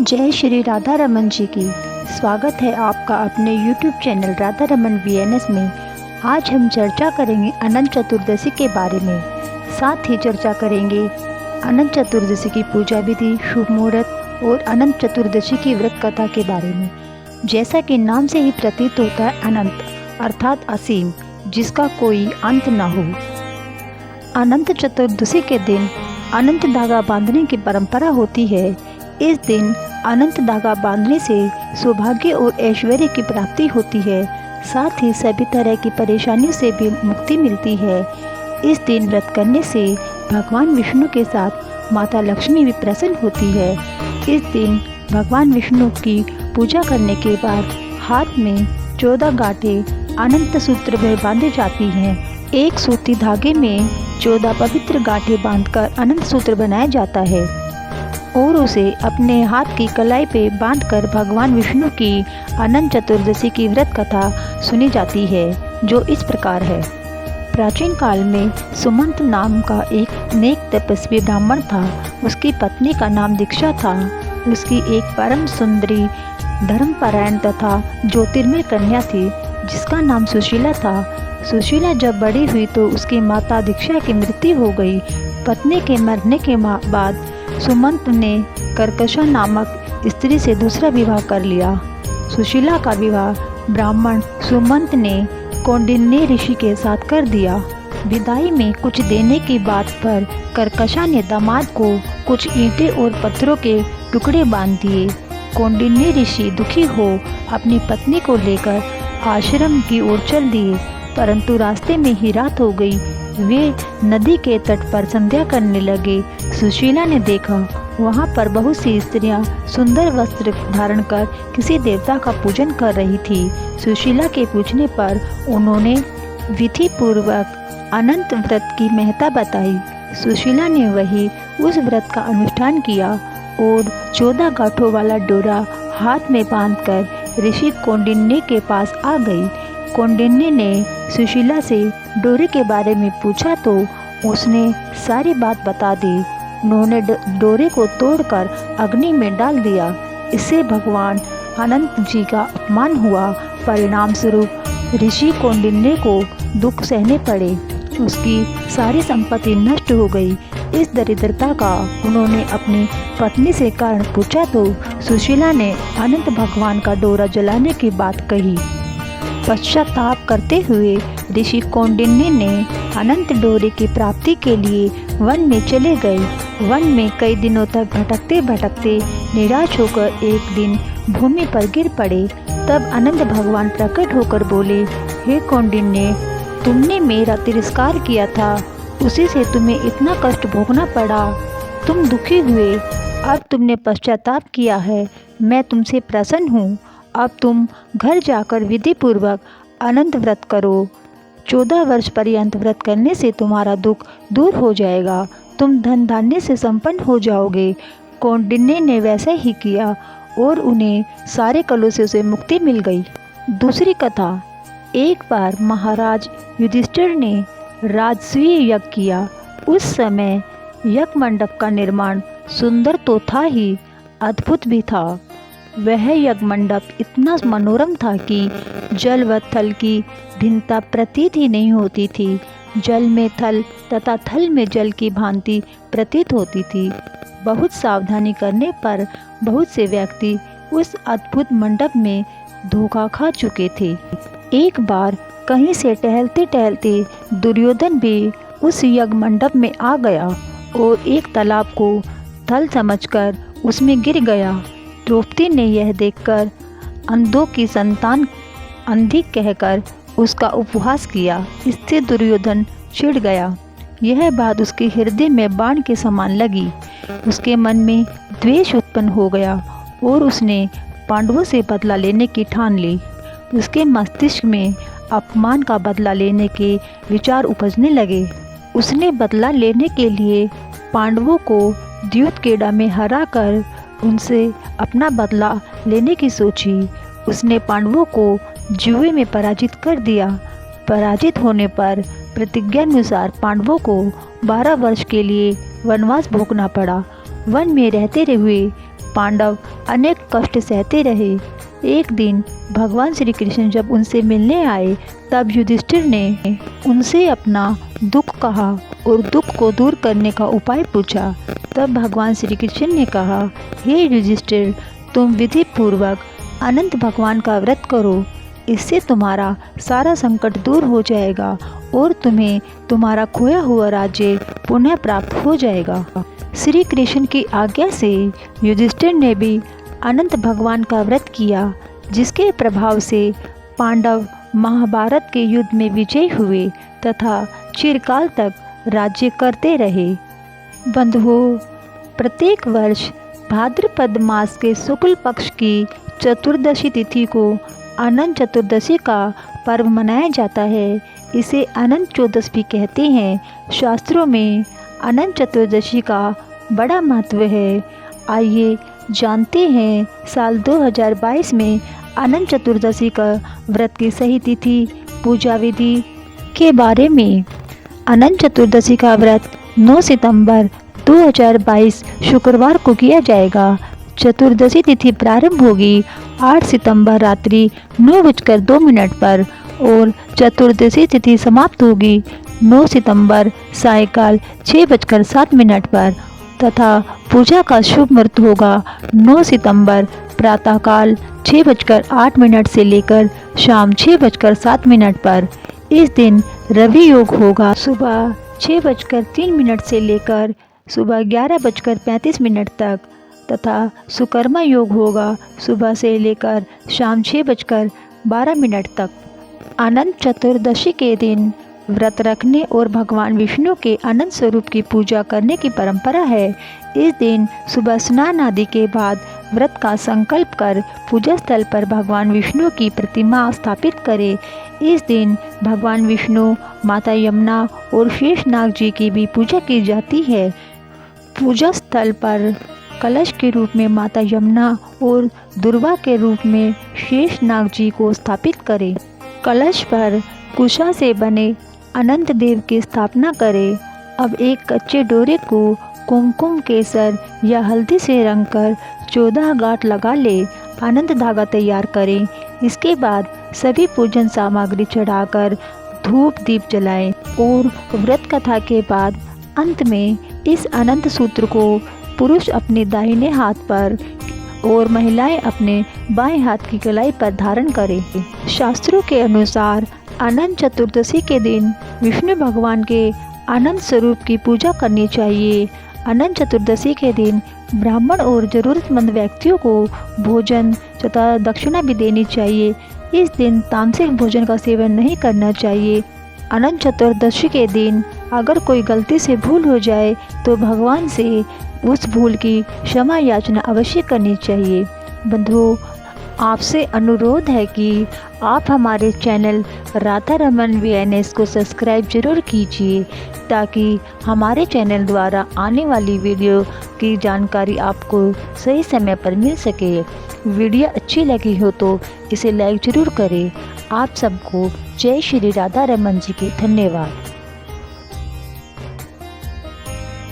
जय श्री राधा रमन जी की। स्वागत है आपका अपने YouTube channel Radha Raman VNS में। आज हम चर्चा करेंगे अनंत चतुर्दशी के बारे में। साथ ही चर्चा करेंगे अनंत चतुर्दशी की पूजा विधि, शुभ मुहूर्त और अनंत चतुर्दशी की व्रत कथा के बारे में। जैसा कि नाम से ही प्रतीत होता है, अनंत अर्थात असीम, जिसका कोई अंत न हो। अनंत चतुर्दशी के दिन अनंत धागा बांधने की परंपरा होती है। इस दिन अनंत धागा बांधने से सौभाग्य और ऐश्वर्य की प्राप्ति होती है। साथ ही सभी तरह की परेशानियों से भी मुक्ति मिलती है। इस दिन व्रत करने से भगवान विष्णु के साथ माता लक्ष्मी भी प्रसन्न होती है। इस दिन भगवान विष्णु की पूजा करने के बाद हाथ में 14 गांठें अनंत सूत्र में बांधी जाती हैं। एक सूती धागे में 14 पवित्र गांठें बांधकर अनंत सूत्र बनाया जाता है और उसे अपने हाथ की कलाई पे बांधकर भगवान विष्णु की अनंत चतुर्दशी की व्रत कथा सुनी जाती है, जो इस प्रकार है। प्राचीन काल में सुमंत नाम का एक नेक तपस्वी ब्राह्मण था। उसकी पत्नी का नाम दीक्षा था। उसकी एक परम सुंदरी, धर्मपरायण तथा ज्योतिर्मय कन्या थी, जिसका नाम सुशीला था। सुशीला जब बड़ी हुई तो उसकी माता दीक्षा की मृत्यु हो गई। पत्नी के मरने के बाद सुमंत ने कर्कशा नामक स्त्री से दूसरा विवाह कर लिया। सुशीला का विवाह ब्राह्मण सुमंत ने कौंडिन्य ऋषि के साथ कर दिया। विदाई में कुछ देने की बात पर कर्कशा ने दामाद को कुछ ईंटें और पत्थरों के टुकड़े बांध दिए। कौंडिन्य ऋषि दुखी हो अपनी पत्नी को लेकर आश्रम की ओर चल दिए, परंतु रास्ते में ही रात हो गई। वे नदी के तट पर संध्या करने लगे। सुशीला ने देखा वहाँ पर बहुत सी स्त्रियां सुंदर वस्त्र धारण कर किसी देवता का पूजन कर रही थी। सुशीला के पूछने पर उन्होंने विधि पूर्वक अनंत व्रत की महत्ता बताई। सुशीला ने वही उस व्रत का अनुष्ठान किया और 14 गांठों वाला डोरा हाथ में बांधकर ऋषि कौंडिन्य के पास आ गई। कौंडिन्य ने सुशीला से डोरे के बारे में पूछा तो उसने सारी बात बता दी। उन्होंने डोरे को तोड़कर अग्नि में डाल दिया। इससे भगवान अनंत जी का अपमान हुआ। परिणाम स्वरूप ऋषि कौंडिन्य को दुख सहने पड़े। उसकी सारी संपत्ति नष्ट हो गई। इस दरिद्रता का उन्होंने अपनी पत्नी से कारण पूछा तो सुशीला ने अनंत भगवान का डोरा जलाने की बात कही। पश्चाताप करते हुए ऋषि कौंडिन्य ने अनंत डोरे की प्राप्ति के लिए वन में चले गए। वन में कई दिनों तक भटकते भटकते निराश होकर एक दिन भूमि पर गिर पड़े। तब अनंत भगवान प्रकट होकर बोले, हे कौंडिन्य, तुमने मेरा तिरस्कार किया था, उसी से तुम्हें इतना कष्ट भोगना पड़ा। तुम दुखी हुए, अब तुमने पश्चाताप किया है। मैं तुमसे प्रसन्न हूँ। अब तुम घर जाकर विधि पूर्वक अनंत व्रत करो। 14 वर्ष पर्यंत व्रत करने से तुम्हारा दुख दूर हो जाएगा। तुम धन धान्य से संपन्न हो जाओगे। कौंडिन्य ने वैसा ही किया और उन्हें सारे कलुषों से मुक्ति मिल गई। दूसरी कथा। एक बार महाराज युधिष्ठिर ने राजसूय यज्ञ किया। उस समय यज्ञ मंडप का निर्माण सुंदर तो था ही, अद्भुत भी था। वह यज्ञ मंडप इतना मनोरम था कि जल व थल की भिन्नता प्रतीत ही नहीं होती थी। जल में थल तथा थल में जल की भांति प्रतीत होती थी। बहुत सावधानी करने पर बहुत से व्यक्ति उस अद्भुत मंडप में धोखा खा चुके थे। एक बार कहीं से टहलते टहलते दुर्योधन भी उस यज्ञ मंडप में आ गया और एक तालाब को थल समझकर उसमें गिर गया। द्रौपदी ने यह देखकर अंधों की संतान अंधी कहकर उसका उपहास किया। इससे दुर्योधन चिढ़ गया। यह बात उसके हृदय में बाण के समान लगी। उसके मन में द्वेष उत्पन्न हो गया और उसने पांडवों से बदला लेने की ठान ली। उसके मस्तिष्क में अपमान का बदला लेने के विचार उपजने लगे। उसने बदला लेने के लिए पांडवों को द्यूतकेड़ा में हराकर उनसे अपना बदला लेने की सोची। उसने पांडवों को जुए में पराजित कर दिया। पराजित होने पर प्रतिज्ञानुसार पांडवों को 12 वर्ष के लिए वनवास भोगना पड़ा। वन में रहते हुए पांडव अनेक कष्ट सहते रहे। एक दिन भगवान श्री कृष्ण जब उनसे मिलने आए तब युधिष्ठिर ने उनसे अपना दुख कहा और दुख को दूर करने का उपाय पूछा। तब भगवान श्री कृष्ण ने कहा, हे युधिष्ठिर, तुम विधि पूर्वक अनंत भगवान का व्रत करो, इससे तुम्हारा सारा संकट दूर हो जाएगा और तुम्हें तुम्हारा खोया हुआ राज्य पुनः प्राप्त हो जाएगा। श्री कृष्ण की आज्ञा से युधिष्ठिर ने भी अनंत भगवान का व्रत किया, जिसके प्रभाव से पांडव महाभारत के युद्ध में विजयी हुए तथा चिरकाल तक राज्य करते रहे। बंधुओं, प्रत्येक वर्ष भाद्रपद मास के शुक्ल पक्ष की चतुर्दशी तिथि को अनंत चतुर्दशी का पर्व मनाया जाता है। इसे अनंत चतुर्दशी कहते हैं। शास्त्रों में अनंत चतुर्दशी का बड़ा महत्व है। आइए जानते हैं साल 2022 में अनंत चतुर्दशी का व्रत की सही तिथि, पूजा विधि के बारे में। अनंत चतुर्दशी का व्रत 9 सितंबर 2022 शुक्रवार को किया जाएगा। चतुर्दशी तिथि प्रारंभ होगी 8 सितंबर रात्रि 9:02 पर और चतुर्दशी तिथि समाप्त होगी 9 सितंबर सायकाल 6:07 पर तथा पूजा का शुभ मुहूर्त होगा 9 सितंबर प्रातःकाल 6:08 से लेकर शाम 6:07 पर। इस दिन रवि योग होगा सुबह 6:03 से लेकर सुबह 11:35 तक तथा सुकर्मा योग होगा सुबह से लेकर शाम 6:12 तक। अनंत चतुर्दशी के दिन व्रत रखने और भगवान विष्णु के अनंत स्वरूप की पूजा करने की परंपरा है। इस दिन सुबह स्नान आदि के बाद व्रत का संकल्प कर पूजा स्थल पर भगवान विष्णु की प्रतिमा स्थापित करें। इस दिन भगवान विष्णु, माता यमुना और शेषनाग जी की भी पूजा की जाती है। पूजा स्थल पर कलश के रूप में माता यमुना और दुर्वा के रूप में शेषनाग जी को स्थापित करें। कलश पर कुशा से बने अनंत देव की स्थापना करें। अब एक कच्चे डोरे को कुमकुम, केसर या हल्दी से रंगकर 14 गांठ लगा ले अनंत धागा तैयार करें। इसके बाद सभी पूजन सामग्री चढ़ाकर धूप दीप जलाएं और व्रत कथा के बाद अंत में इस अनंत सूत्र को पुरुष अपने दाहिने हाथ पर और महिलाएं अपने बाएं हाथ की कलाई पर धारण करें। शास्त्रों के अनुसार अनंत चतुर्दशी के दिन विष्णु भगवान के अनंत स्वरूप की पूजा करनी चाहिए। अनंत चतुर्दशी के दिन ब्राह्मण और जरूरतमंद व्यक्तियों को भोजन तथा दक्षिणा भी देनी चाहिए। इस दिन तामसिक भोजन का सेवन नहीं करना चाहिए। अनंत चतुर्दशी के दिन अगर कोई गलती से भूल हो जाए तो भगवान से उस भूल की क्षमा याचना अवश्य करनी चाहिए। बंधुओं, आपसे अनुरोध है कि आप हमारे चैनल राधा रमन VNS को सब्सक्राइब जरूर कीजिए ताकि हमारे चैनल द्वारा आने वाली वीडियो की जानकारी आपको सही समय पर मिल सके। वीडियो अच्छी लगी हो तो इसे लाइक जरूर करें। आप सबको जय श्री राधा रमन जी की धन्यवाद।